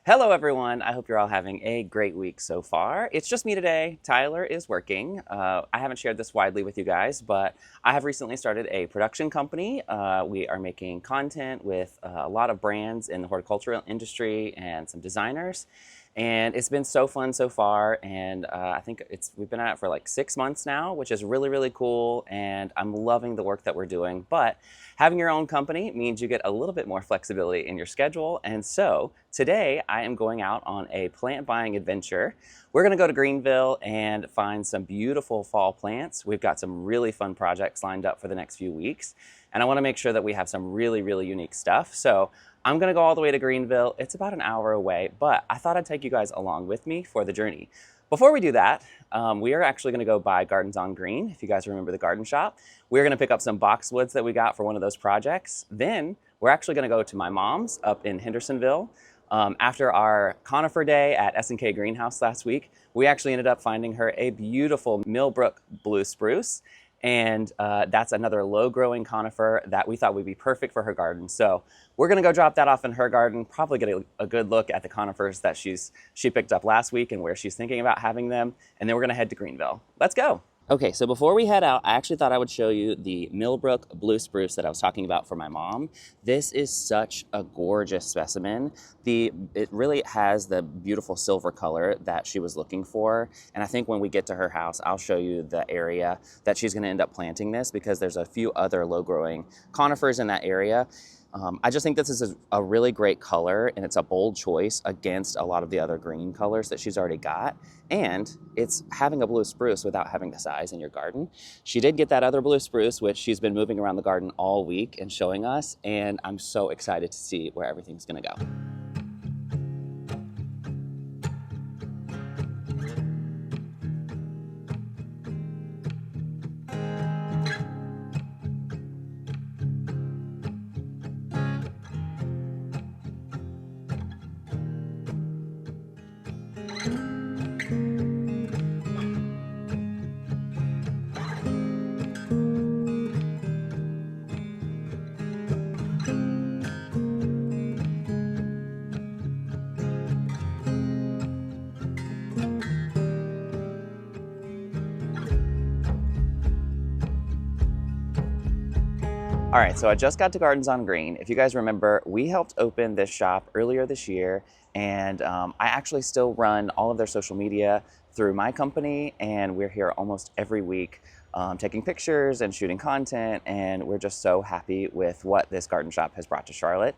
Hello, everyone. I hope you're all having a great week so far. It's just me today. Tyler is working. I haven't shared this widely with you guys, but I have recently started a production company. We are making content with a lot of brands in the horticultural industry and some designers. And it's been so fun so far. And I think we've been at it for like 6 months now, which is really, really cool. And I'm loving the work that we're doing. But having your own company means you get a little bit more flexibility in your schedule. And so today I am going out on a plant buying adventure. We're going to go to Greenville and find some beautiful fall plants. We've got some really fun projects lined up for the next few weeks. And I want to make sure that we have some really, really unique stuff. So I'm going to go all the way to Greenville. It's about an hour away, but I thought I'd take you guys along with me for the journey. Before we do that, we are actually going to go by Gardens on Green, if you guys remember the garden shop. We're going to pick up some boxwoods that we got for one of those projects. Then we're actually going to go to my mom's up in Hendersonville. After our conifer day at S&K Greenhouse last week, we actually ended up finding her a beautiful Millbrook blue spruce. And that's another low-growing conifer that we thought would be perfect for her garden. So we're going to go drop that off in her garden, probably get a good look at the conifers that she picked up last week and where she's thinking about having them. And then we're going to head to Greenville. Let's go. Okay, so before we head out, I actually thought I would show you the Millbrook blue spruce that I was talking about for my mom. This is such a gorgeous specimen. It really has the beautiful silver color that she was looking for. And I think when we get to her house, I'll show you the area that she's going to end up planting this, because there's a few other low-growing conifers in that area. I just think this is a really great color, and it's a bold choice against a lot of the other green colors that she's already got. And it's having a blue spruce without having the size in your garden. She did get that other blue spruce, which she's been moving around the garden all week and showing us, and I'm so excited to see where everything's gonna go. All right, so I just got to Gardens on Green. If you guys remember, we helped open this shop earlier this year, and I actually still run all of their social media through my company, and we're here almost every week taking pictures and shooting content, and we're just so happy with what this garden shop has brought to Charlotte.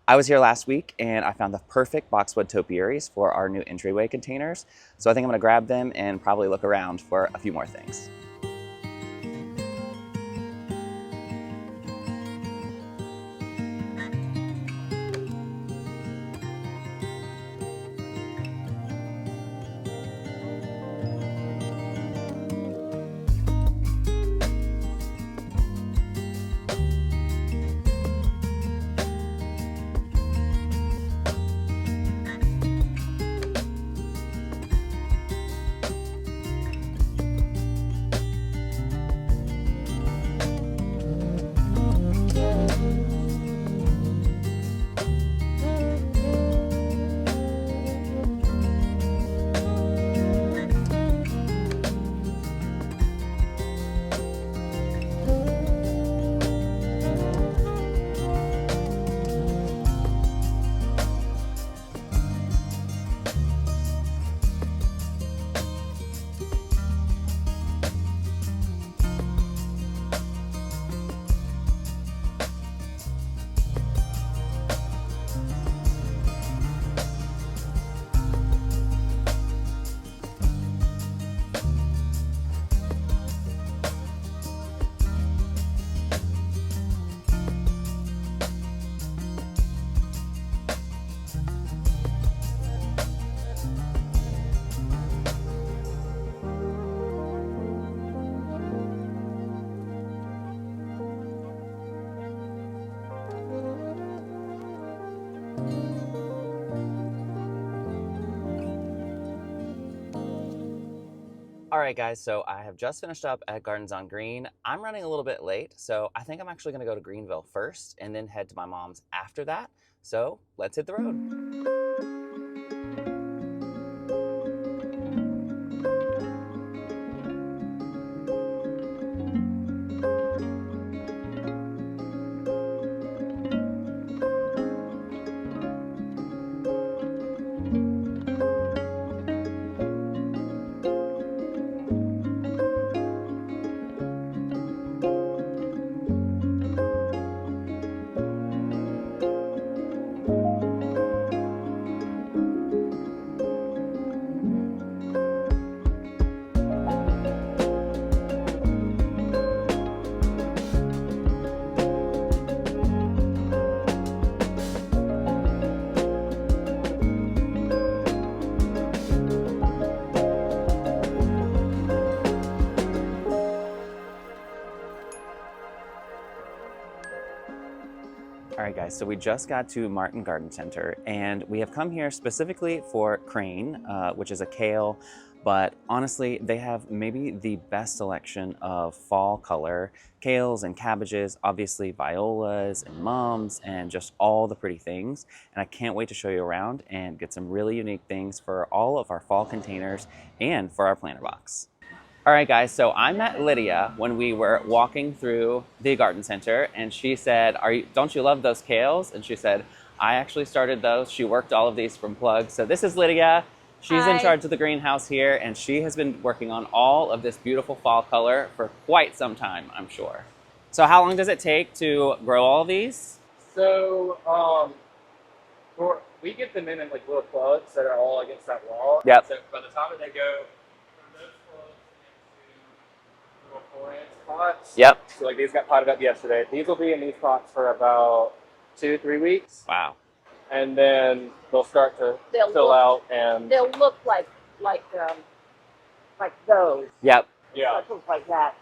I was here last week, and I found the perfect boxwood topiaries for our new entryway containers, so I think I'm gonna grab them and probably look around for a few more things. All right, guys, so I have just finished up at Gardens on Green. I'm running a little bit late, so I think I'm actually gonna go to Greenville first and then head to my mom's after that. So let's hit the road. guys, so we just got to Martin Garden Center and we have come here specifically for crane, which is a kale, but honestly, they have maybe the best selection of fall color kales and cabbages, obviously violas and mums and just all the pretty things. And I can't wait to show you around and get some really unique things for all of our fall containers and for our planter box. All right, guys, so I met Lydia when we were walking through the garden center, and she said, don't you love those kales? And she said, I actually started those. She worked all of these from plugs. So this is Lydia. She's in charge of the greenhouse here, and she has been working on all of this beautiful fall color for quite some time, I'm sure. So how long does it take to grow all of these? So, we get them in like little plugs that are all against that wall. Yep. So by the time that they go from those plugs into little 4-inch pots. Yep. So like these got potted up yesterday. These will be in these pots for about 2-3 weeks. Wow. And then they'll start to fill out, and they'll look like those. Yep. yeah. They'll look like that.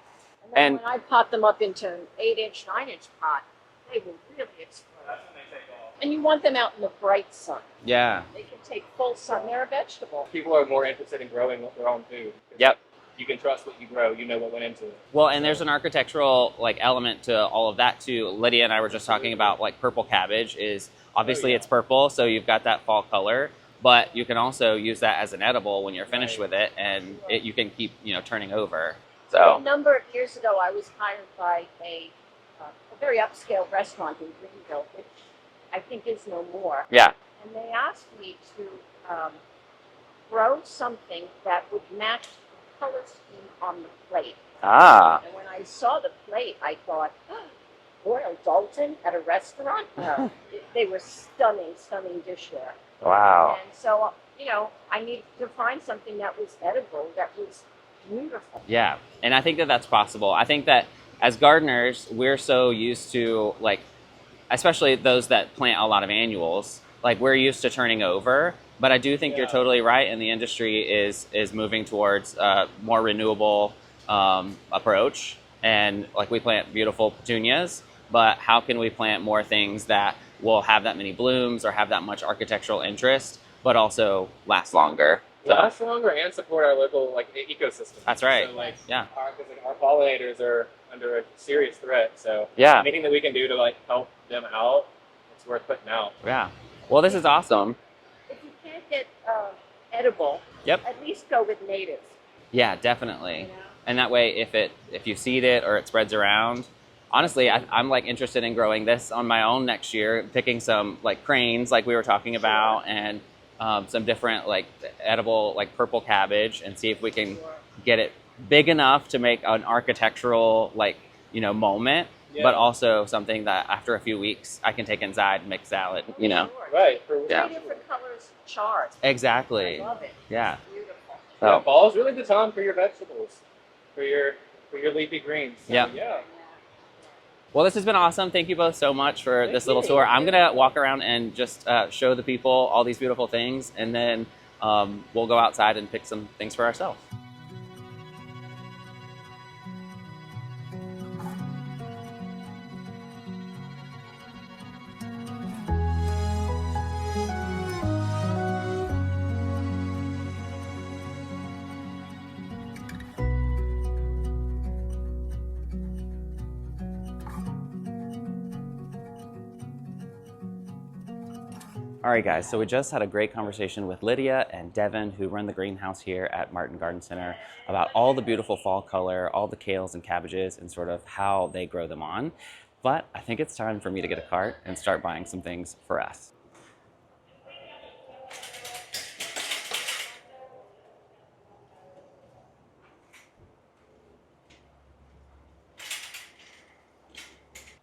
And then when I pot them up into an 8-inch, 9-inch pot, they will really explode. That's when they take off. And you want them out in the bright sun. Yeah. They can take full sun. They're a vegetable. People are more interested in growing their own food. Yep. You can trust what you grow. You know what went into it. Well, and there's an architectural element to all of that too. Lydia and I were just talking about purple cabbage is obviously it's purple, so you've got that fall color, but you can also use that as an edible when you're finished with it, and you can keep turning over. So A number of years ago, I was hired by a very upscale restaurant in Greenville, which I think is no more. yeah, And they asked me to grow something that would match the color scheme on the plate. And when I saw the plate, I thought, Royal Dalton at a restaurant? They were stunning, stunning dishware. wow, And so, I needed to find something that was edible, that was beautiful. yeah, and I think that that's possible. I think that as gardeners, we're so used to especially those that plant a lot of annuals, we're used to turning over. But I do think you're totally right, and the industry is moving towards a more renewable approach. And we plant beautiful petunias, but how can we plant more things that will have that many blooms or have that much architectural interest, but also last longer? Last longer and support our local ecosystem. That's right. So, yeah. Our pollinators are under a serious threat. So Yeah. anything that we can do to help them out, it's worth putting out. Yeah. Well, this is awesome. If you can't get edible, Yep. at least go with native. Yeah, definitely. And that way, if you seed it or it spreads around, honestly, I'm interested in growing this on my own next year, picking some cranes like we were talking about, and some different edible purple cabbage, and see if we can get it big enough to make an architectural moment, but also something that after a few weeks I can take inside and make salad. Right. Yeah. 3 different colors of chard. Exactly. I love it. Yeah. Beautiful. Yeah, So fall is really the time for your vegetables, for your leafy greens. So, Yep. Yeah. well, this has been awesome. Thank you both so much for this little tour. I'm gonna walk around and just show the people all these beautiful things, and then we'll go outside and pick some things for ourselves. All right, guys, so we just had a great conversation with Lydia and Devin, who run the greenhouse here at Martin Garden Center, about all the beautiful fall color, all the kales and cabbages, and sort of how they grow them on. But I think it's time for me to get a cart and start buying some things for us.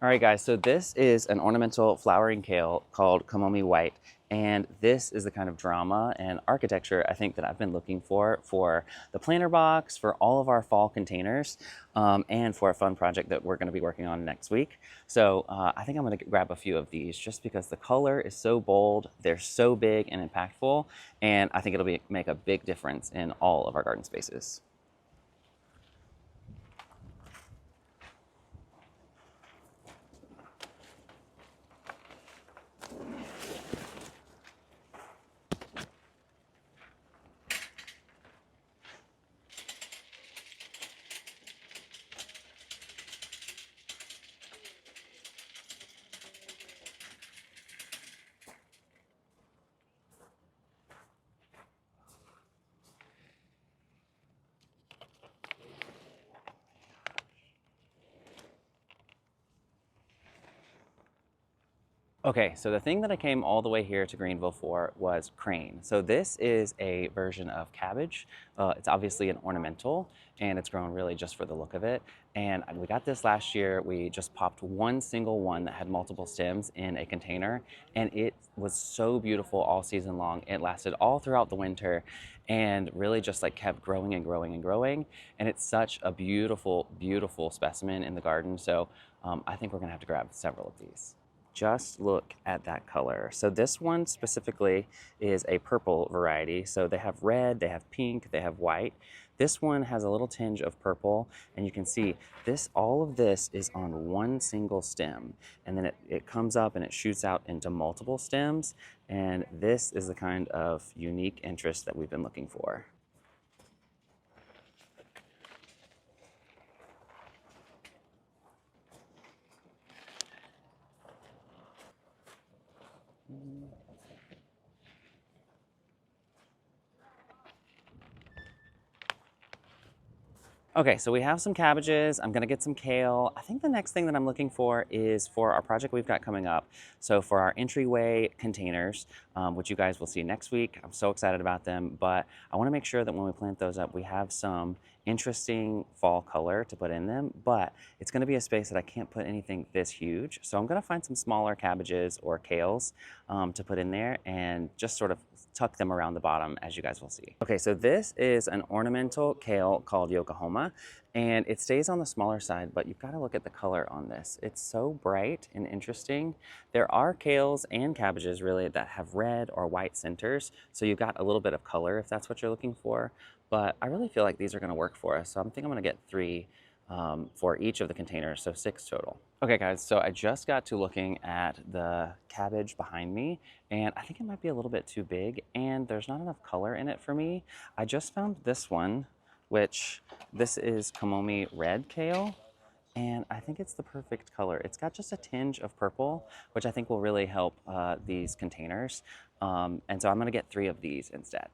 All right, guys, so this is an ornamental flowering kale called Komomi White, and this is the kind of drama and architecture I think that I've been looking for the planter box, for all of our fall containers, and for a fun project that we're gonna be working on next week. So I think I'm gonna grab a few of these just because the color is so bold, they're so big and impactful, and I think it'll make a big difference in all of our garden spaces. Okay, so the thing that I came all the way here to Greenville for was crane. So this is a version of cabbage. It's obviously an ornamental, and it's grown really just for the look of it. And we got this last year. We just popped one single one that had multiple stems in a container, and it was so beautiful all season long. It lasted all throughout the winter and really just like kept growing and growing and growing. And it's such a beautiful, beautiful specimen in the garden. So I think we're gonna have to grab several of these. Just look at that color. So this one specifically is a purple variety. So they have red, they have pink, they have white. This one has a little tinge of purple, and you can see this, all of this is on one single stem, and then it comes up and it shoots out into multiple stems, and this is the kind of unique interest that we've been looking for. Okay, so we have some cabbages. I'm gonna get some kale. I think the next thing that I'm looking for is for our project we've got coming up. So for our entryway containers, which you guys will see next week. I'm so excited about them, but I wanna make sure that when we plant those up, we have some interesting fall color to put in them, but it's gonna be a space that I can't put anything this huge. So I'm gonna find some smaller cabbages or kales to put in there and just sort of tuck them around the bottom, as you guys will see. Okay, so this is an ornamental kale called Yokohama, and it stays on the smaller side, but you've got to look at the color on this. It's so bright and interesting. There are kales and cabbages really that have red or white centers, so you've got a little bit of color if that's what you're looking for, but I really feel like these are going to work for us, so I think I'm going to get 3 for each of the containers, so 6 total. Okay guys, so I just got to looking at the cabbage behind me, and I think it might be a little bit too big, and there's not enough color in it for me. I just found this one, which this is Komomi red kale, and I think it's the perfect color. It's got just a tinge of purple, which I think will really help these containers, and so I'm gonna get 3 of these instead.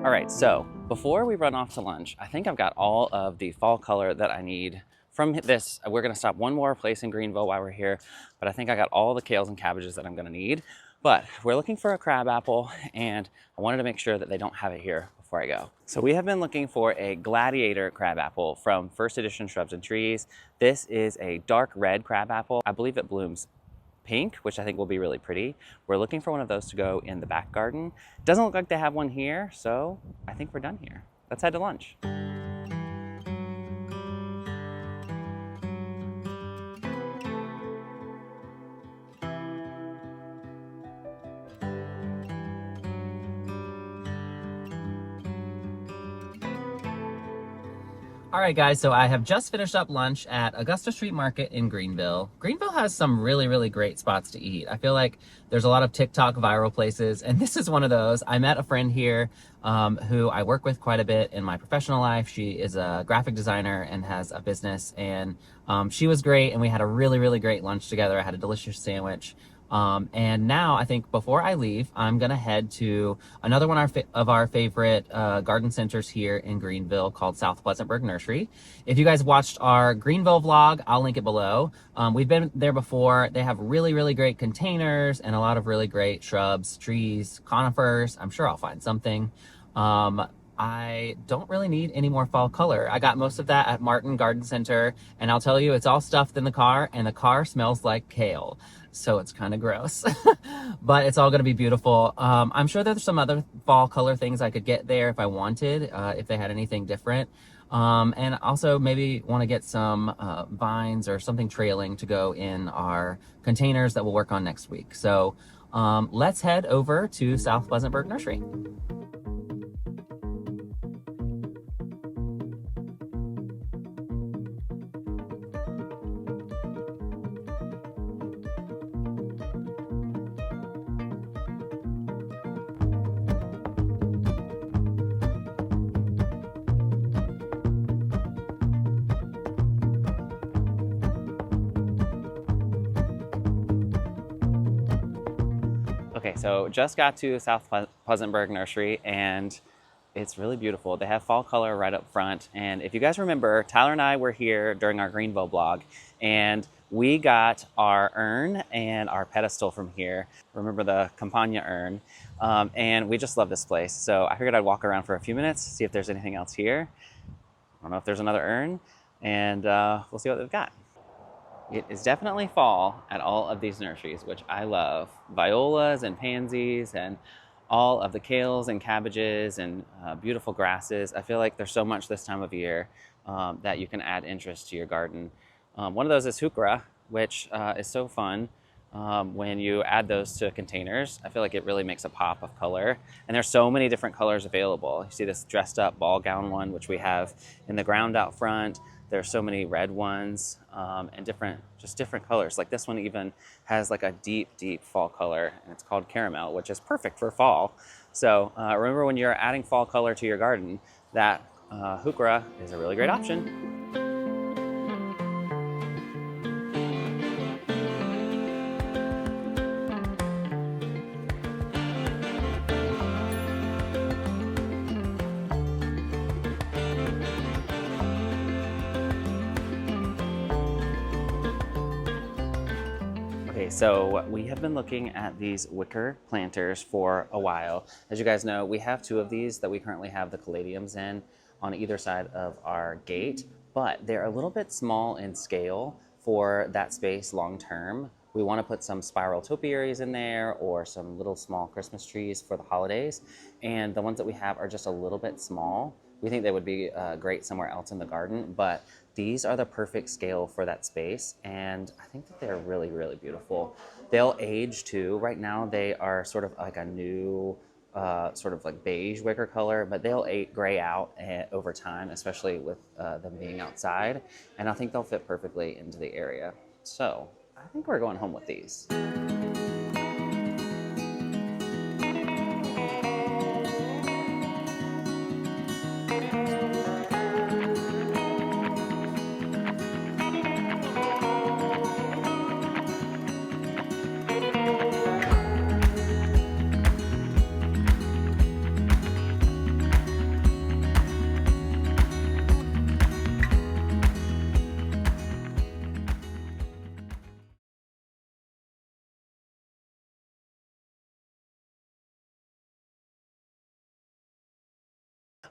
All right, so before we run off to lunch, I think I've got all of the fall color that I need from this. We're gonna stop one more place in Greenville while we're here, but I think I got all the kales and cabbages that I'm gonna need. But we're looking for a crabapple, and I wanted to make sure that they don't have it here before I go. So we have been looking for a gladiator crabapple from First Edition Shrubs and Trees. This is a dark red crabapple. I believe it blooms pink, which I think will be really pretty. We're looking for one of those to go in the back garden. Doesn't look like they have one here, so I think we're done here. Let's head to lunch. All right, guys, so I have just finished up lunch at Augusta Street Market in Greenville. Greenville has some really, really great spots to eat. I feel like there's a lot of TikTok viral places, and this is one of those. I met a friend here who I work with quite a bit in my professional life. She is a graphic designer and has a business, and she was great, and we had a really, really great lunch together. I had a delicious sandwich. And now I think before I leave, I'm gonna head to another one of our favorite garden centers here in Greenville called South Pleasantburg Nursery. If you guys watched our Greenville vlog, I'll link it below. We've been there before. They have really, really great containers and a lot of really great shrubs, trees, conifers. I'm sure I'll find something. I don't really need any more fall color. I got most of that at Martin Garden Center, and I'll tell you, it's all stuffed in the car, and the car smells like kale. So it's kind of gross, but it's all gonna be beautiful. I'm sure there's some other fall color things I could get there if I wanted, if they had anything different. And also maybe want to get some vines or something trailing to go in our containers that we'll work on next week. So let's head over to South Pleasantburg Nursery. Okay, so just got to South Pleasantburg Nursery, and it's really beautiful. They have fall color right up front, and if you guys remember, Tyler and I were here during our Greenville vlog, and we got our urn and our pedestal from here. Remember the Campagna urn, and we just love this place. So I figured I'd walk around for a few minutes, see if there's anything else here. I don't know if there's another urn, and we'll see what they've got. It is definitely fall at all of these nurseries, which I love. Violas and pansies and all of the kales and cabbages and beautiful grasses. I feel like there's so much this time of year that you can add interest to your garden. One of those is heuchera, which is so fun when you add those to containers. I feel like it really makes a pop of color. And there's so many different colors available. You see this dressed up ball gown one, which we have in the ground out front. There's so many red ones and different colors. Like this one even has like a deep, deep fall color, and it's called caramel, which is perfect for fall. So remember, when you're adding fall color to your garden, that heuchera is a really great option. Okay, so we have been looking at these wicker planters for a while. As you guys know, we have two of these that we currently have the caladiums in on either side of our gate, but they're a little bit small in scale for that space long term. We want to put some spiral topiaries in there or some little small Christmas trees for the holidays, and the ones that we have are just a little bit small. We think they would be great somewhere else in the garden, but these are the perfect scale for that space, and I think that they're really, really beautiful. They'll age too. Right now they are sort of like a new sort of like beige wicker color, but they'll gray out over time, especially with them being outside, and I think they'll fit perfectly into the area. So I think we're going home with these.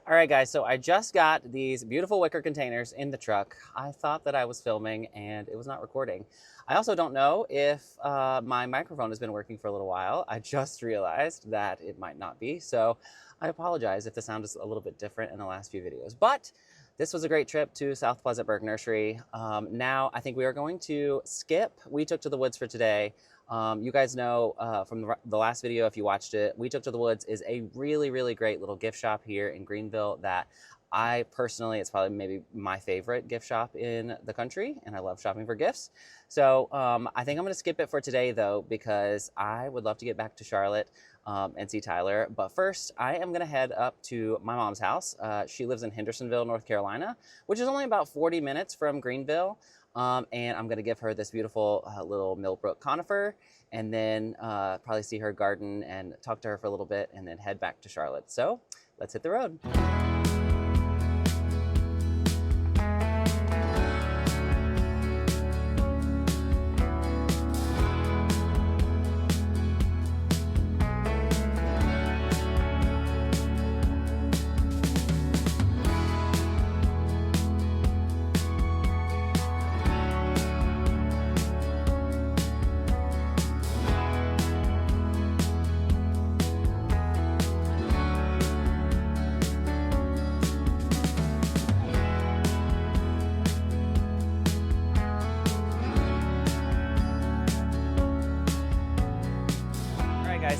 All right, guys, so I just got these beautiful wicker containers in the truck. I thought that I was filming and it was not recording. I also don't know if my microphone has been working for a little while. I just realized that it might not be, so I apologize if the sound is a little bit different in the last few videos. But this was a great trip to South Pleasantburg Nursery. Now I think we are going to skip We Took to the Woods for today. You guys know from the last video, if you watched it, We Took to the Woods is a really, really great little gift shop here in Greenville that I personally, it's probably maybe my favorite gift shop in the country, and I love shopping for gifts. So I think I'm going to skip it for today, though, because I would love to get back to Charlotte and see Tyler. But first, I am going to head up to my mom's house. She lives in Hendersonville, North Carolina, which is only about 40 minutes from Greenville. And I'm going to give her this beautiful little Millbrook conifer, and then probably see her garden and talk to her for a little bit, and then head back to Charlotte. So let's hit the road.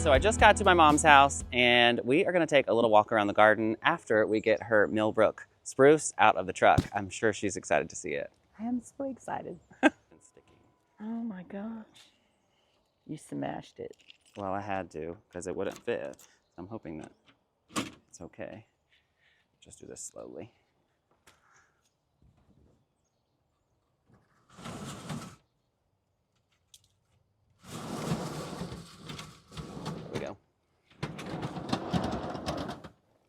so I just got to my mom's house and we are gonna take a little walk around the garden after we get her Millbrook spruce out of the truck. I'm sure she's excited to see it. I am so excited. Oh my gosh. You smashed it. Well, I had to because it wouldn't fit. I'm hoping that it's okay. Just do this slowly. There we go.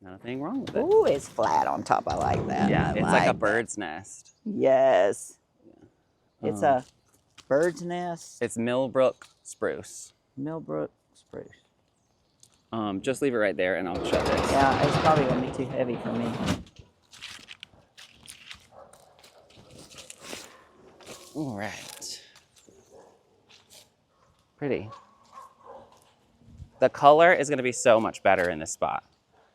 Nothing wrong with it. Ooh, it's flat on top. I like that. Yeah, I it's like a that. bird's nest. Yes. It's a bird's nest. It's Millbrook spruce. Millbrook spruce. Just leave it right there and I'll shut this. Yeah, it's probably going to be too heavy for me. All right. Pretty. The color is going to be so much better in this spot.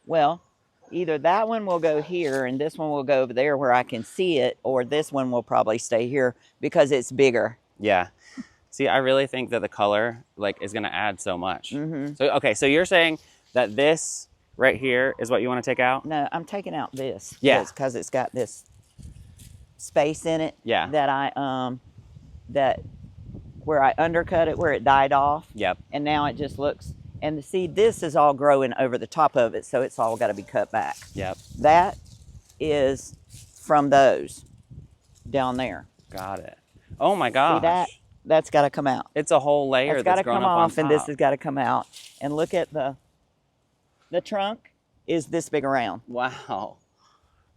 Well, either that one will go here and this one will go over there where I can see it, or this one will probably stay here because it's bigger. Yeah. See, I really think that the color is going to add so much. Mm-hmm. So, okay, so you're saying that this right here is what you want to take out? No, I'm taking out this. Yeah. Because it's got this space in it. Yeah. That where I undercut it, where it died off. Yep. And now it just looks, and see, this is all growing over the top of it, so it's all got to be cut back. Yep. That is from those down there. Got it. Oh my gosh. See that? That's got to come out. It's a whole layer It's got to grown come up on off, and this top. has got to come out. And look at the trunk is this big around. Wow.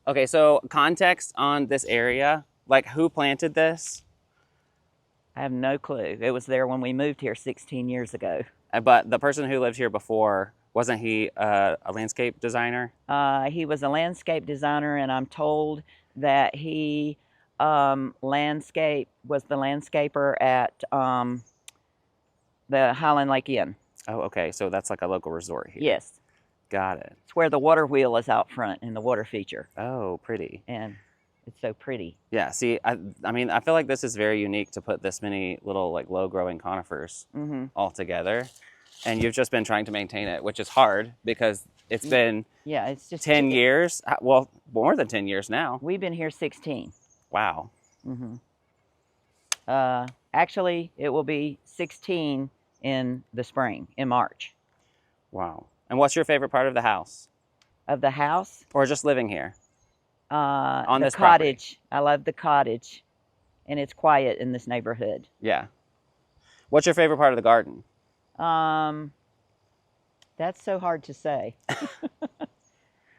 Okay, so context on this area, who planted this? I have no clue. It was there when we moved here 16 years ago. But the person who lived here before, wasn't he a landscape designer? He was a landscape designer, and I'm told that he was the landscaper at the Highland Lake Inn. Oh, okay. So that's like a local resort here. Yes. Got it. It's where the water wheel is out front in the water feature. Oh, pretty. And it's so pretty. Yeah. See, I mean, I feel like this is very unique to put this many little low-growing conifers all together. And you've just been trying to maintain it, which is hard because it's been it's just 10 years. Well, more than 10 years now. We've been here 16. Wow. Actually, it will be 16 in the spring, in March. Wow. And what's your favorite part of the house? Of the house? Or just living here? On the this property? cottage. I love the cottage, and it's quiet in this neighborhood. Yeah. What's your favorite part of the garden? That's so hard to say.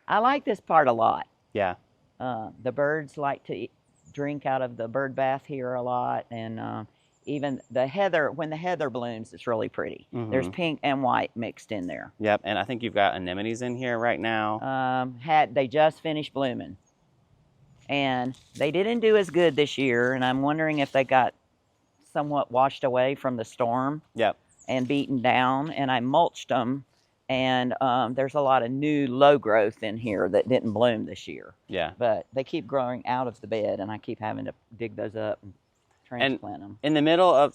I like this part a lot. Yeah. The birds like to drink out of the bird bath here a lot, and even the heather, when the heather blooms, it's really pretty. There's pink and white mixed in there. Yep, and I think you've got anemones in here right now. They just finished blooming, and they didn't do as good this year, and I'm wondering if they got somewhat washed away from the storm. Yep. And beaten down, and I mulched them, and there's a lot of new low growth in here that didn't bloom this year. Yeah. But they keep growing out of the bed, and I keep having to dig those up and transplant them. In the middle of,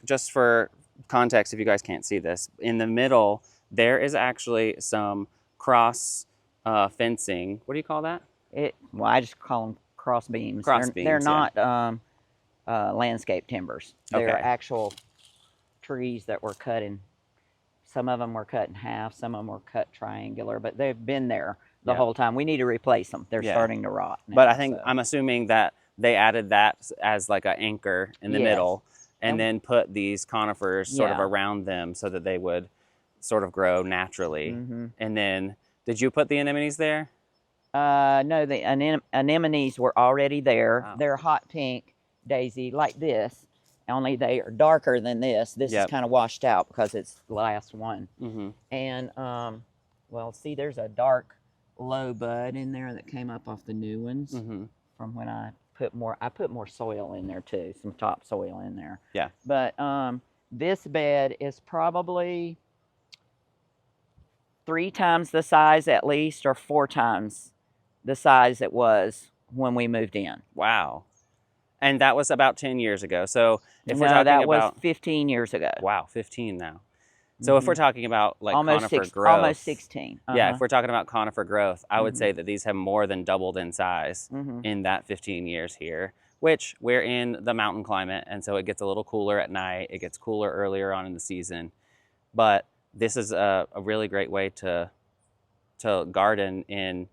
just for context, if you guys can't see this, in the middle, there is actually some cross fencing. What do you call that? Well, I just call them cross beams. They're not landscape timbers. They're actual trees that were cut in. Some of them were cut in half, some of them were cut triangular, but they've been there the whole time. We need to replace them. They're starting to rot now, but I think, I'm assuming that they added that as like an anchor in the middle, and then put these conifers sort of around them so that they would sort of grow naturally. And then, did you put the anemones there? No, the anemones were already there. Wow. They're hot pink daisy like this, only they are darker than this. This is kind of washed out because it's the last one. And, well, see, there's a dark low bud in there that came up off the new ones from when I put more soil in there too, some topsoil in there. Yeah. But this bed is probably 3 times the size at least, or 4 times the size it was when we moved in. Wow. And that was about 10 years ago. So if we're No, talking that about... was 15 years ago. Wow, 15 now. So if we're talking about like conifer growth, almost 16. Yeah, if we're talking about conifer growth, I would say that these have more than doubled in size in that 15 years here, which we're in the mountain climate, and so it gets a little cooler at night. It gets cooler earlier on in the season, but this is a really great way to garden in,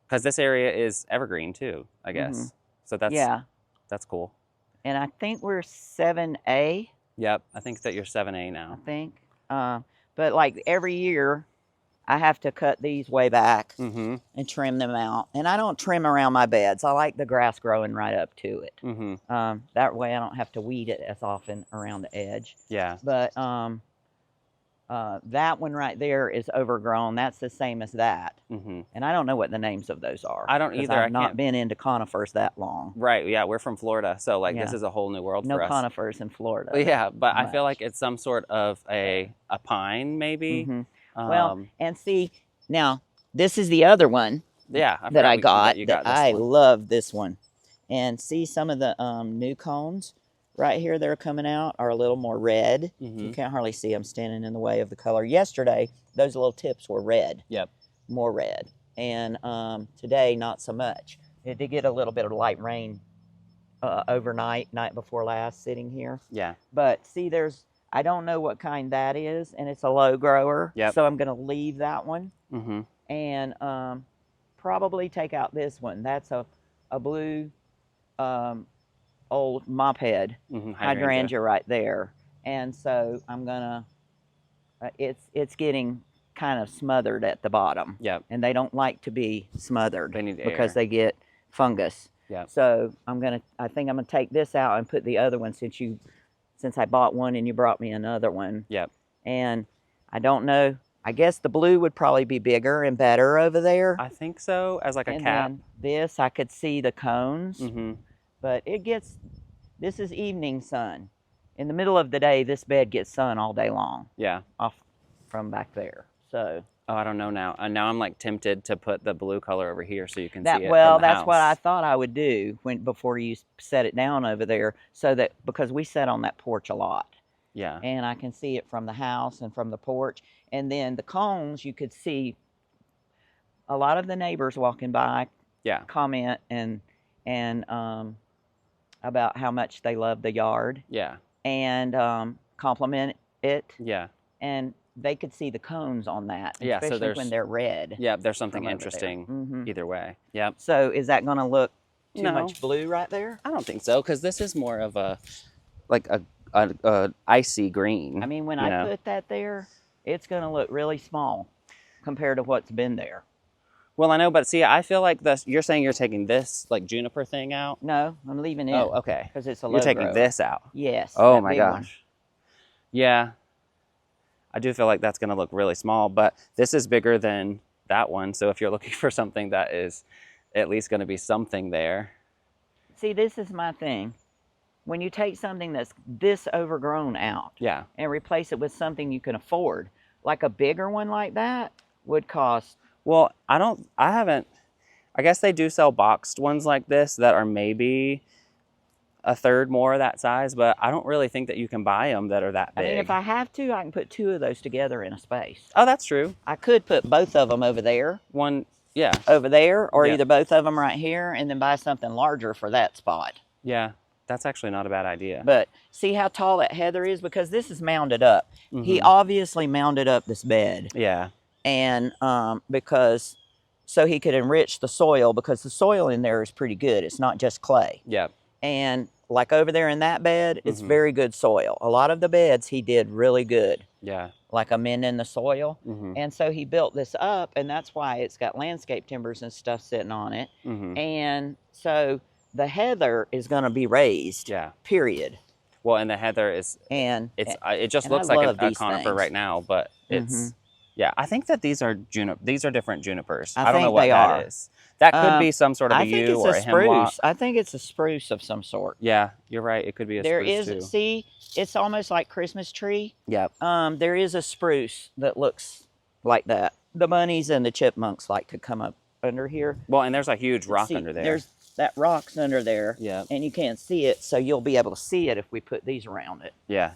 because this area is evergreen too, I guess. So that's cool. And I think we're 7A. Yep, I think that you're 7A now. I think. But like every year, I have to cut these way back and trim them out. And I don't trim around my beds. I like the grass growing right up to it. That way I don't have to weed it as often around the edge. Yeah. But that one right there is overgrown. That's the same as that. And I don't know what the names of those are. I don't either. I've not been into conifers that long. Right, yeah, we're from Florida, so like this is a whole new world for us. No conifers in Florida. Yeah, but I feel like it's some sort of a pine, maybe. Well, and see, now, this is the other one that I got. I love this one. And see some of the new cones right here that are coming out are a little more red. You can't hardly see them standing in the way of the color. Yesterday, those little tips were red. Yep. More red. And today, not so much. It did get a little bit of light rain overnight, night before last, sitting here. Yeah. But see, I don't know what kind that is, and it's a low grower. Yep. So I'm going to leave that one. And probably take out this one. That's a blue old mop head hydrangea right there. And so I'm going to, it's getting kind of smothered at the bottom. Yep. And they don't like to be smothered. They need because they get fungus. Yep. So I think I'm gonna take this out and put the other one since I bought one and you brought me another one. Yep. And I don't know. I guess the blue would probably be bigger and better over there. I think so, as like a and cap. Then this, I could see the cones. But this is evening sun. In the middle of the day, this bed gets sun all day long. Yeah. Off from back there. So. Oh, I don't know now. Now I'm like tempted to put the blue color over here so you can see it. Well, from the that's house. what I thought I would do before you set it down over there, because we sat on that porch a lot. Yeah. And I can see it from the house and from the porch. And then the cones, you could see a lot of the neighbors walking by. Yeah. Comment and about how much they love the yard. Yeah. And compliment it. Yeah. And they could see the cones on that, yeah, especially when they're red. Yeah, there's something interesting either way. Yep. So is that going to look too much blue right there? I don't think so, because this is more of a icy green. I mean, when I put that there, it's going to look really small compared to what's been there. Well, I know, but see, I feel like you're saying you're taking this like juniper thing out? No, I'm leaving it. Oh, okay. Because it's a low You're taking grower. this out? Yes. Oh my gosh. One. Yeah. I do feel like that's going to look really small, but this is bigger than that one. So if you're looking for something that is at least going to be something there. See, this is my thing. When you take something that's this overgrown out and replace it with something you can afford, like a bigger one like that would cost. Well, I guess they do sell boxed ones like this that are maybe a third more of that size, but I don't really think that you can buy them that are that big. I mean, if I have to, I can put two of those together in a space. Oh, that's true. I could put both of them over there. One, yeah. Over there, or either both of them right here, and then buy something larger for that spot. Yeah, that's actually not a bad idea. But see how tall that heather is? Because this is mounded up. He obviously mounded up this bed. Yeah. And so he could enrich the soil, because the soil in there is pretty good. It's not just clay. Yeah. And like over there in that bed, it's very good soil. A lot of the beds he did really good. Yeah. Like amending the soil. And so he built this up, and that's why it's got landscape timbers and stuff sitting on it. And so the heather is going to be raised. Yeah. Period. Well, and the heather is, it just looks like a conifer things. Right now, but it's, yeah, I think that these are different junipers. I don't know think what they that are. is. That could be some sort of a I think yew or a hemlock. spruce. I think it's a spruce of some sort. Yeah, you're right. It could be a spruce too. See, it's almost like Christmas tree. Yep. There is a spruce that looks like that. The bunnies and the chipmunks like to come up under here. Well, and there's a huge rock under there. There's that rock's under there. Yeah. And you can't see it, so you'll be able to see it if we put these around it. Yeah.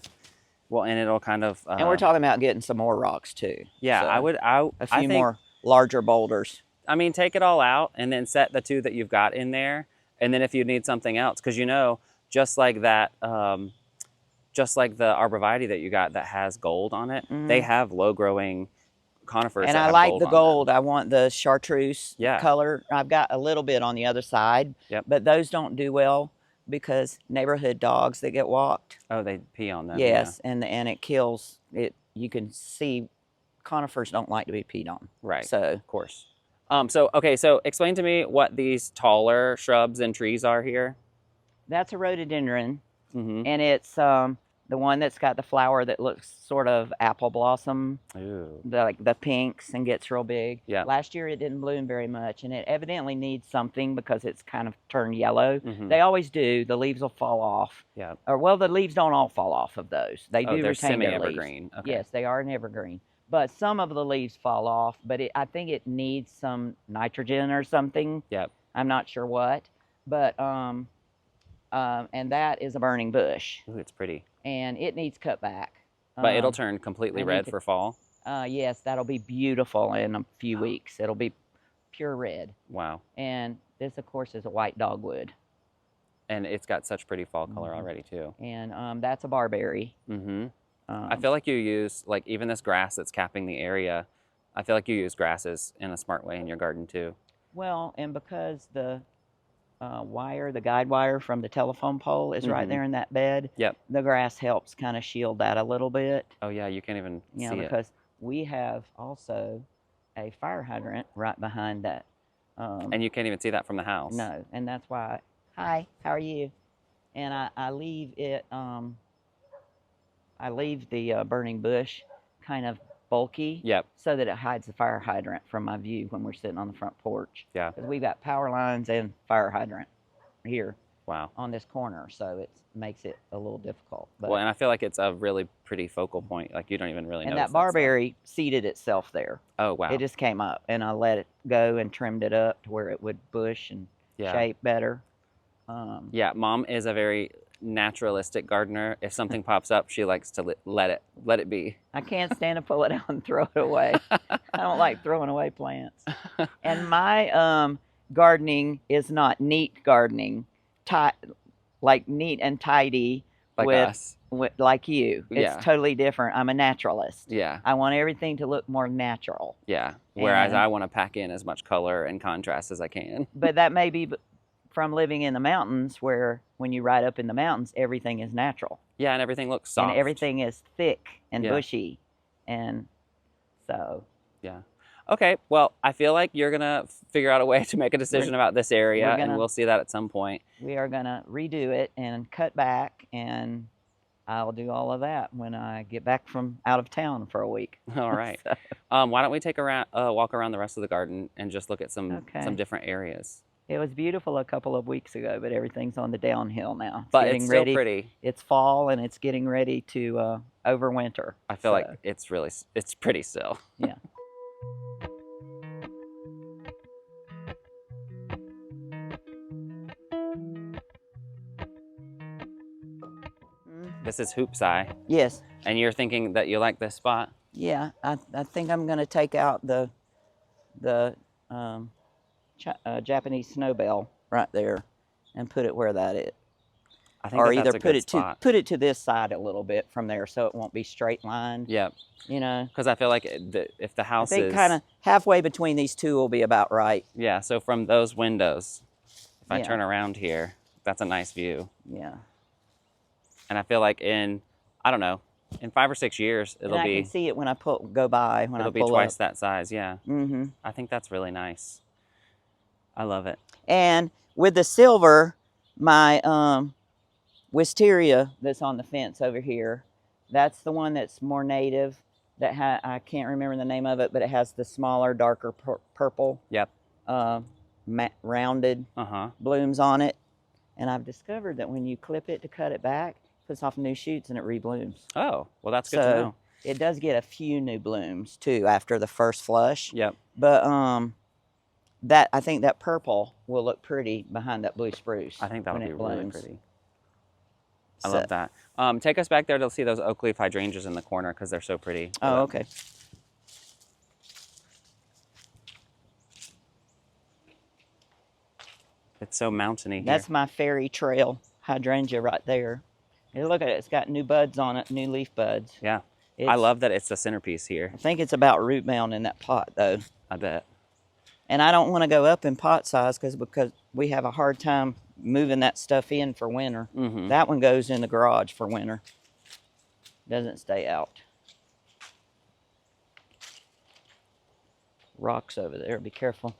Well, and it'll kind of. And we're talking about getting some more rocks too. Yeah, so a few more larger boulders. I mean, take it all out and then set the 2 that you've got in there. And then if you need something else, because just like that, just like the arborvitae that you got that has gold on it, they have low growing conifers. And I like the gold. I want the chartreuse Yeah. color. I've got a little bit on the other side, Yep. but those don't do well because neighborhood dogs that get walked. Oh, they pee on them. Yes, and it kills it. You can see conifers don't like to be peed on. Right. So Of course. So explain to me what these taller shrubs and trees are here. that's a rhododendron, Mm-hmm. and it's the one that's got the flower that looks sort of apple blossom, Ooh. like the pinks, and gets real big. Yeah. Last year it didn't bloom very much, and it evidently needs something because it's kind of turned yellow. Mhm. They always do. The leaves will fall off. Yeah. Or well, the leaves don't all fall off of those. They do They're retain their leaves. semi-evergreen. Okay. Yes, they are an evergreen. But some of the leaves fall off. But I think it needs some nitrogen or something. Yep. I'm not sure what. But and that is a burning bush, Ooh, it's pretty. and it needs cut back. But it'll turn completely I red think for fall. Yes, that'll be beautiful in a few weeks. It'll be pure red. Wow. And this, of course, is a white dogwood. And it's got such pretty fall color already too. And that's a barberry. Mm-hmm. I feel like you use, like, even this grass that's capping the area, I feel like you use grasses in a smart way in your garden too. Well, and because the the guide wire from the telephone pole is right there in that bed, Yep. the grass helps kind of shield that a little bit. Oh yeah, you can't even see it. Because we have also a fire hydrant right behind that. And you can't even see that from the house. No, and that's why. Hi, how are you? And I leave it. I leave the burning bush kind of bulky. Yep. So that it hides the fire hydrant from my view when we're sitting on the front porch. Yeah. Because we've got power lines and fire hydrant here Wow. on this corner, so it makes it a little difficult. But, Well, and I feel like it's a really pretty focal point. Like, you don't even really and notice that barberry seeded itself there. Oh wow. It just came up, and I let it go and trimmed it up to where it would bush and Yeah. shape better. Yeah, Mom is a very naturalistic gardener. If something pops up, she likes to let it be. I can't stand to pull it out and throw it away. I don't like throwing away plants. And my gardening is not neat gardening, like neat and tidy Like us. like you. It's Yeah. totally different. I'm a naturalist. Yeah. I want everything to look more natural. Yeah. Whereas And- I want to pack in as much color and contrast as I can. But that may be from living in the mountains, where when you ride up in the mountains, everything is natural. Yeah, and everything looks soft. And everything is thick and Yeah. bushy. And so Yeah. Okay, well, I feel like you're going to figure out a way to make a decision about this area, and we'll see that at some point. we are going to redo it and cut back, and I'll do all of that when I get back from out of town for a week. All right. So, Why don't we take a walk around the rest of the garden and just look at some Okay. different areas. it was beautiful a couple of weeks ago, but everything's on the downhill now. But getting it's still ready. pretty. It's fall, and it's getting ready to overwinter. I feel So, like it's pretty still. yeah. This is Hoop's Eye, Yes. and you're thinking that you like this spot? Yeah, I think I'm going to take out the Japanese snowbell right there and put it where that is. I think Or that's either a good spot. put it to this side a little bit from there, so it won't be straight lined. Yep. You know, Because I feel like if the I house think is kind of halfway between these two will be about right. yeah, so from those windows, if I Yeah. turn around here, that's a nice view. Yeah. And I feel like in 5 or 6 years And it'll I be can see it when I go by when I it'll be pull twice up. that size. Yeah, Mm-hmm. I think that's really nice. I love it. And with the silver, my wisteria that's on the fence over here, that's the one that's more native. That I can't remember the name of it, but it has the smaller, darker purple, Yep. rounded Uh-huh. blooms on it. And I've discovered that when you clip it to cut it back, it puts off new shoots and it reblooms. Oh, well, that's good to So know. it does get a few new blooms too after the first flush. Yep. But I think that purple will look pretty behind that blue spruce. I think that'll when be it really blooms. pretty. I love that. Take us back there to see those oak leaf hydrangeas in the corner because they're so pretty. Oh, okay. It's so mountainy here. That's my fairy trail hydrangea right there. Hey, look at it. It's got new buds on it, new leaf buds. Yeah. I love that it's the centerpiece here. I think it's about root bound in that pot, though. I bet. And I don't want to go up in pot size because we have a hard time moving that stuff in for winter. Mm-hmm. That one goes in the garage for winter. Doesn't stay out. Rocks over there. Be careful.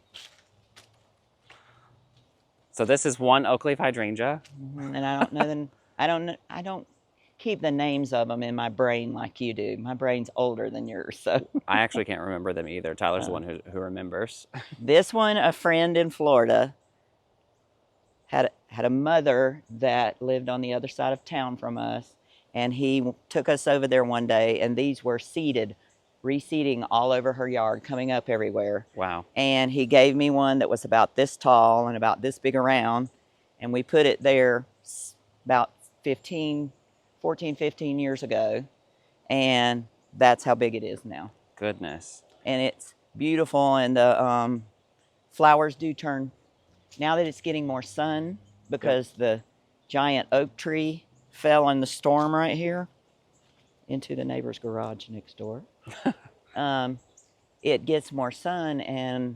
So this is one oak leaf hydrangea. Mm-hmm. And I don't know I don't keep the names of them in my brain like you do. My brain's older than yours, so. I actually can't remember them either. Tyler's the one who remembers. This one, a friend in Florida had a mother that lived on the other side of town from us, and he took us over there one day, and these were seeded, reseeding all over her yard, coming up everywhere. Wow. And he gave me one that was about this tall and about this big around, and we put it there about 14, 15 years ago, and that's how big it is now. Goodness. And it's beautiful, and the flowers do turn, now that it's getting more sun, because the giant oak tree fell in the storm right here into the neighbor's garage next door. It gets more sun, and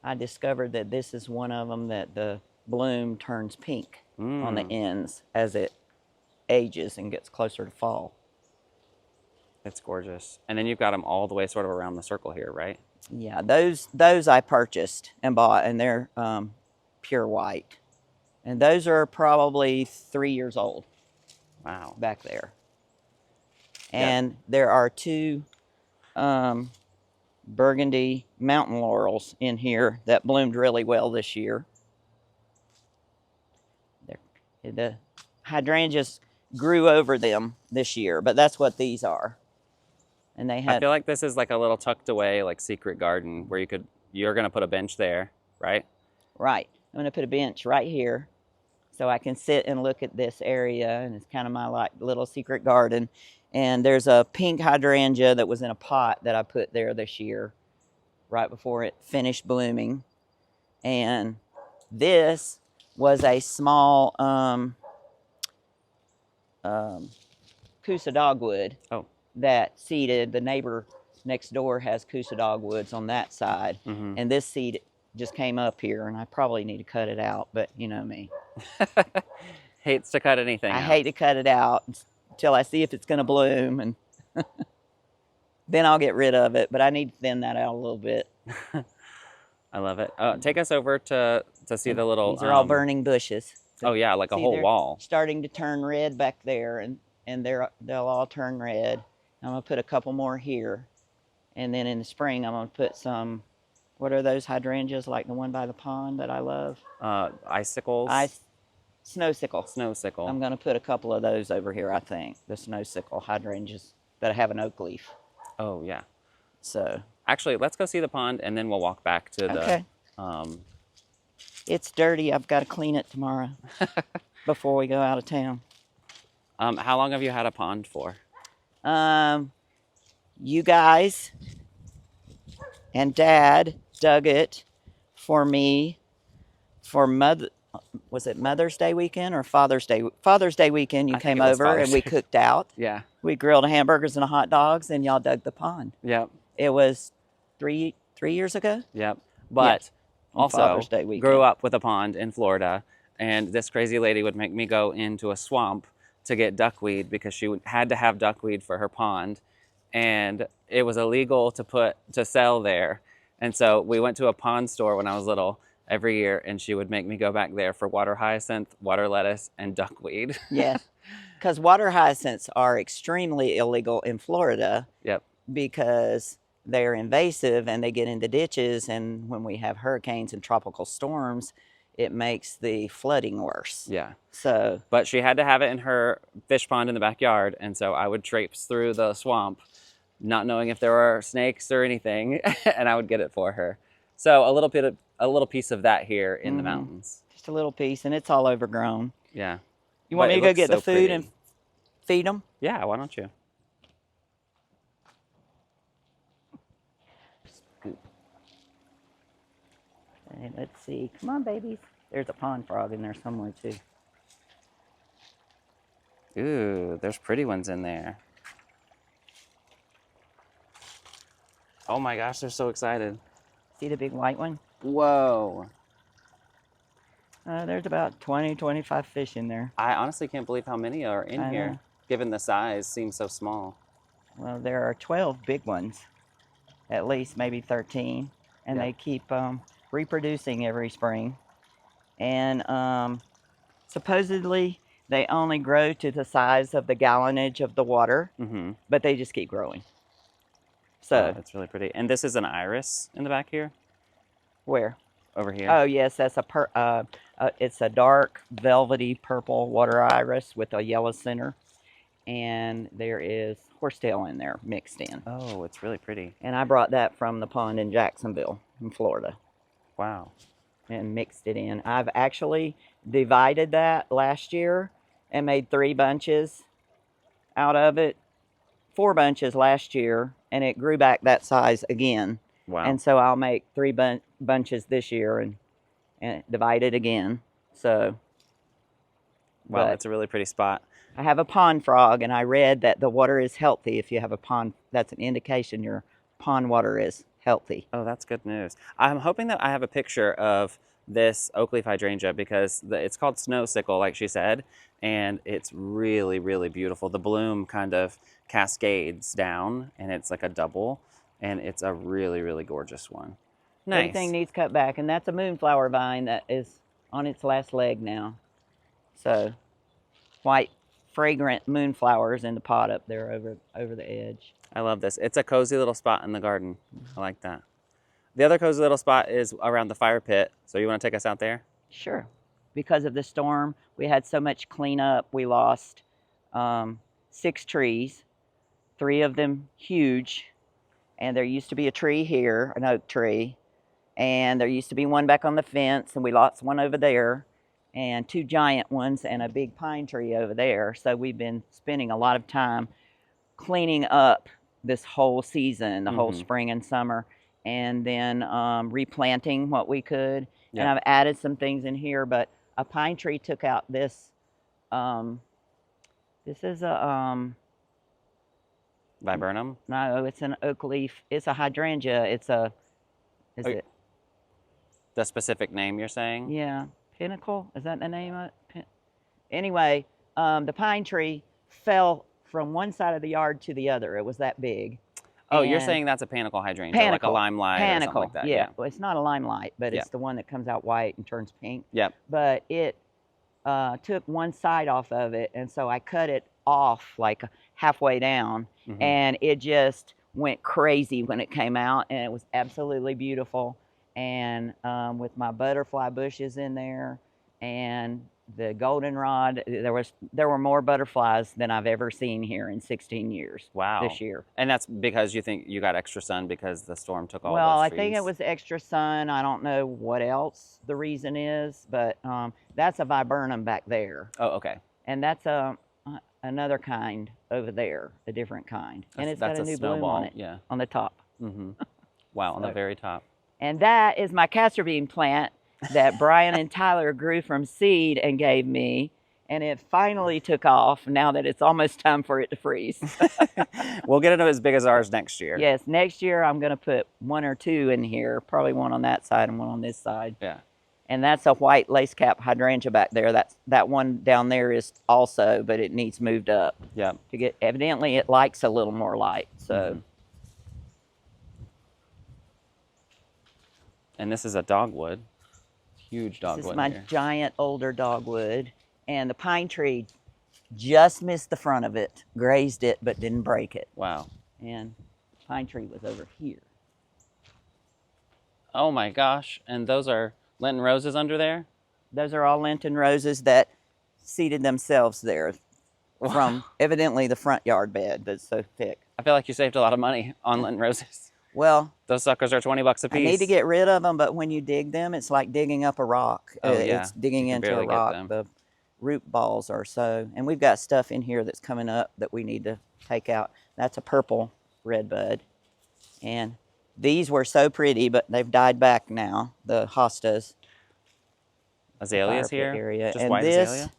I discovered that this is one of them that the bloom turns pink on the ends as it ages and gets closer to fall. It's gorgeous. And then you've got them all the way sort of around the circle here, right? Yeah, those I purchased and bought, and they're pure white. And those are probably 3 years old. Wow. Back there. And there are two burgundy mountain laurels in here that bloomed really well this year. The hydrangeas grew over them this year, but that's what these are. And they had. I feel like this is like a little tucked away, like secret garden where you're gonna put a bench there, right? Right. I'm gonna put a bench right here, so I can sit and look at this area, and it's kind of my like little secret garden. And there's a pink hydrangea that was in a pot that I put there this year, right before it finished blooming. And this was a small Coosa dogwood that seeded. The neighbor next door has Coosa dogwoods on that side, and this seed just came up here, and I probably need to cut it out, but you know me. Hates to cut anything I out. hate to cut it out until I see if it's going to bloom, and then I'll get rid of it, but I need to thin that out a little bit. I love it. Take us over to see the little... These are all burning bushes. So oh yeah, like a whole wall. Starting to turn red back there, and they'll all turn red. I'm going to put a couple more here, and then in the spring I'm going to put some... What are those hydrangeas, like the one by the pond that I love? Icicles? Snowsicle. Snowsicle. I'm going to put a couple of those over here, I think. The snowsicle hydrangeas that have an oak leaf. Oh, yeah. So. Actually, let's go see the pond, and then we'll walk back to the... It's dirty. I've got to clean it tomorrow before we go out of town. How long have you had a pond for? You guys and Dad dug it for me for was it Mother's Day weekend or Father's Day? Father's Day weekend, you came over and we cooked out. Yeah. We grilled hamburgers and hot dogs, and y'all dug the pond. Yep. It was three years ago. Yep. But also Father's Day weekend. Grew up with a pond in Florida, and this crazy lady would make me go into a swamp to get duckweed because she had to have duckweed for her pond, and it was illegal to sell there. And so we went to a pond store when I was little every year, and she would make me go back there for water hyacinth, water lettuce, and duckweed. Yes, because water hyacinths are extremely illegal in Florida. Yep. Because they're invasive and they get into ditches, and when we have hurricanes and tropical storms, it makes the flooding worse. Yeah. So. But she had to have it in her fish pond in the backyard, and so I would traipse through the swamp, not knowing if there were snakes or anything, and I would get it for her. So a little piece of that here in the mountains. Just a little piece, and it's all overgrown. Yeah. You want But me it to go looks get so the food pretty. and feed them? Yeah, why don't you? Scoop. And let's see. Come on, babies. There's a pond frog in there somewhere, too. Ooh, there's pretty ones in there. Oh my gosh, they're so excited. See the big white one? Whoa. There's about 20, 25 fish in there. I honestly can't believe how many are in I here, know. given the size seems so small. Well, there are 12 big ones, at least maybe 13, and Yeah. they keep reproducing every spring. And supposedly they only grow to the size of the gallonage of the water, Mm-hmm. but they just keep growing. Oh, So, that's really pretty. And this is an iris in the back here? where? Over here? Oh, yes, that's it's a dark, velvety purple water iris with a yellow center. And there is horsetail in there mixed in. Oh, it's really pretty. And I brought that from the pond in Jacksonville, in Florida, Wow. and mixed it in. I've actually divided that last year and made 3 bunches out of it, 4 bunches last year, and it grew back that size again. Wow. And so I'll make 3 bunches this year and divide it again. So, Wow, but that's a really pretty spot. I have a pond frog, and I read that the water is healthy if you have a pond. That's an indication your pond water is healthy. Oh, that's good news. I'm hoping that I have a picture of this oak leaf hydrangea because it's called snow sickle, like she said, and it's really, really beautiful. The bloom kind of cascades down, and it's like a double, and it's a really, really gorgeous one. Nice. Everything needs cut back, and that's a moonflower vine that is on its last leg now. So, white, fragrant moonflowers in the pot up there over the edge. I love this. It's a cozy little spot in the garden. I like that. The other cozy little spot is around the fire pit. So you want to take us out there? Sure. Because of the storm, we had so much cleanup. We lost 6 trees, 3 of them huge. And there used to be a tree here, an oak tree. And there used to be one back on the fence, and we lost one over there. And 2 giant ones and a big pine tree over there. So we've been spending a lot of time cleaning up this whole season, the whole spring and summer, and then replanting what we could. Yeah. And I've added some things in here, but a pine tree took out this. This is a Viburnum? no, it's an oak leaf. It's a hydrangea. It's a it? The specific name you're saying? Yeah, pinnacle. Is that the name of it? Anyway, the pine tree fell from one side of the yard to the other. It was that big. Oh, you're And saying that's a panicle hydrangea, like a limelight or something like that. Yeah. Well, it's not a limelight, but it's the one that comes out white and turns pink. Yep. But it took one side off of it, and so I cut it off like halfway down, and it just went crazy when it came out, and it was absolutely beautiful. And with my butterfly bushes in there, and the goldenrod, there were more butterflies than I've ever seen here in 16 years. Wow. This year. And that's because you think you got extra sun because the storm took all Well, those I trees? think it was extra sun. I don't know what else the reason is, but that's a viburnum back there. Oh, okay. And that's another kind over there, a different kind. And it's got a new bloom on it, yeah. on the top. Wow, on the very top. And that is my castor bean plant that Brian and Tyler grew from seed and gave me. And it finally took off now that it's almost time for it to freeze. We'll get it as big as ours next year. Yes, next year I'm going to put 1 or 2 in here, probably one on that side and one on this side. Yeah. And that's a white lace cap hydrangea back there. That one down there is also, but it needs moved up. Yep. To get, evidently it likes a little more light. So. And this is a dogwood. Huge dogwood. This is my here. giant older dogwood. And the pine tree just missed the front of it, grazed it, but didn't break it. Wow. And the pine tree was over here. Oh my gosh. And those are Lenten roses under there? Those are all Lenten roses that seeded themselves there from evidently the front yard bed that's so thick. I feel like you saved a lot of money on Lenten roses. Well, those suckers are 20 bucks a piece. I need to get rid of them, but when you dig them, it's like digging up a rock. Oh, yeah. It's digging You can into a barely get rock. them. The root balls are so, and we've got stuff in here that's coming up that we need to take out. That's a purple redbud. And these were so pretty, but they've died back now, the hostas. Azaleas here? Area. Just and white this azalea?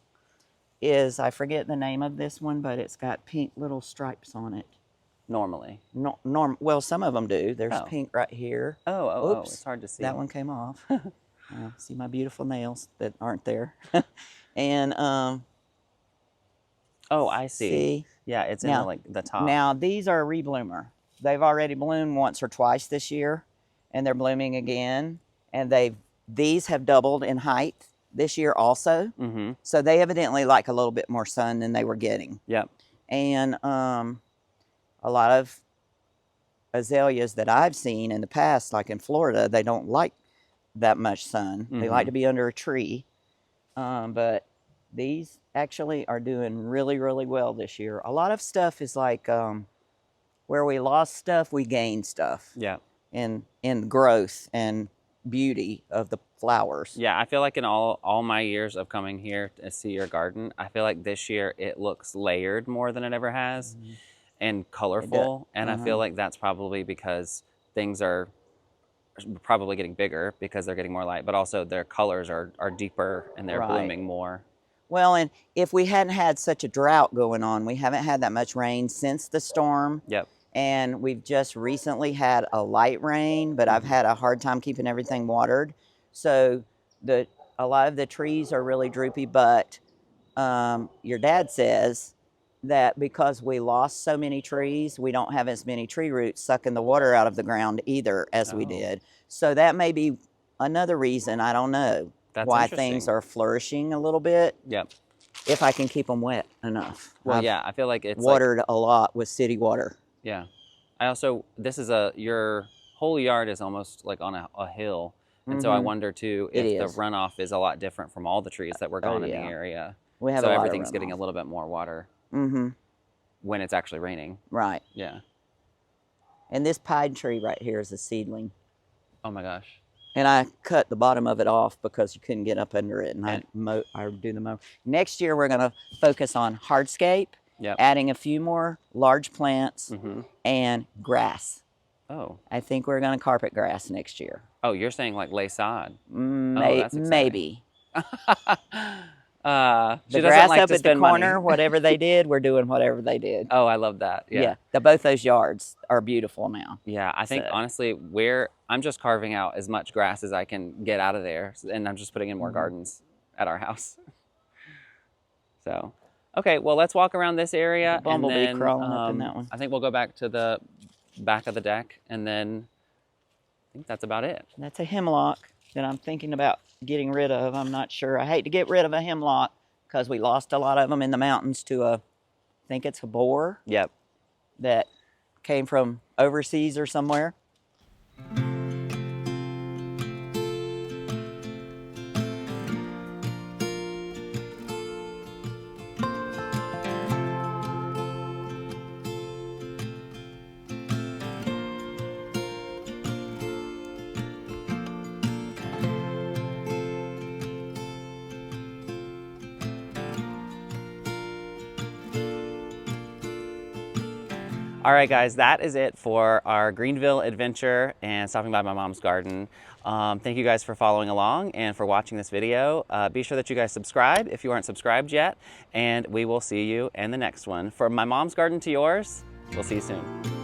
is, I forget the name of this one, but it's got pink little stripes on it. Normally. No, well, some of them do. There's pink right here. Oh, it's hard to see. That one came off. See my beautiful nails that aren't there. And oh, I see. Yeah, it's now, in like the top. Now these are a rebloomer. They've already bloomed once or twice this year, and they're blooming again. And these have doubled in height this year also. Mm-hmm. So they evidently like a little bit more sun than they were getting. Yep. And a lot of azaleas that I've seen in the past, like in Florida, they don't like that much sun. They like to be under a tree. But these actually are doing really, really well this year. A lot of stuff is like where we lost stuff, we gained stuff. Yeah. In growth and beauty of the flowers. Yeah, I feel like in all my years of coming here to see your garden, I feel like this year it looks layered more than it ever has. And colorful, and I feel like that's probably because things are probably getting bigger because they're getting more light, but also their colors are deeper and they're blooming more. Well, and if we hadn't had such a drought going on, we haven't had that much rain since the storm. Yep. And we've just recently had a light rain, but I've had a hard time keeping everything watered. So a lot of the trees are really droopy, but your dad says that because we lost so many trees, we don't have as many tree roots sucking the water out of the ground either as we did. So that may be another reason, I don't know, why things are flourishing a little bit. Yep. If I can keep them wet enough. Well, yeah, I feel like it's watered a lot with city water. Yeah. I also, your whole yard is almost like on a hill. And so I wonder too if the runoff is a lot different from all the trees that were gone in the area. We have so everything's getting a little bit more water. When it's actually raining. Right. Yeah. And this pine tree right here is a seedling. Oh my gosh. And I cut the bottom of it off because you couldn't get up under it, and I do the mow. Next year we're going to focus on hardscape, adding a few more large plants, and grass. Oh. I think we're going to carpet grass next year. Oh, you're saying like lay sod? Maybe. The grass up at the corner, whatever they did, we're doing whatever they did. Oh, I love that. Yeah. Both those yards are beautiful now. Yeah, I think honestly, I'm just carving out as much grass as I can get out of there, and I'm just putting in more gardens at our house. So, okay, well, let's walk around this area. Bumblebee crawling up in that one. I think we'll go back to the back of the deck, and then I think that's about it. That's a hemlock that I'm thinking about getting rid of. I'm not sure. I hate to get rid of a hemlock because we lost a lot of them in the mountains to I think it's a boar. Yep. That came from overseas or somewhere. All right, guys, that is it for our Greenville adventure and stopping by my mom's garden. Thank you guys for following along and for watching this video. Be sure that you guys subscribe if you aren't subscribed yet, and we will see you in the next one. From my mom's garden to yours, we'll see you soon.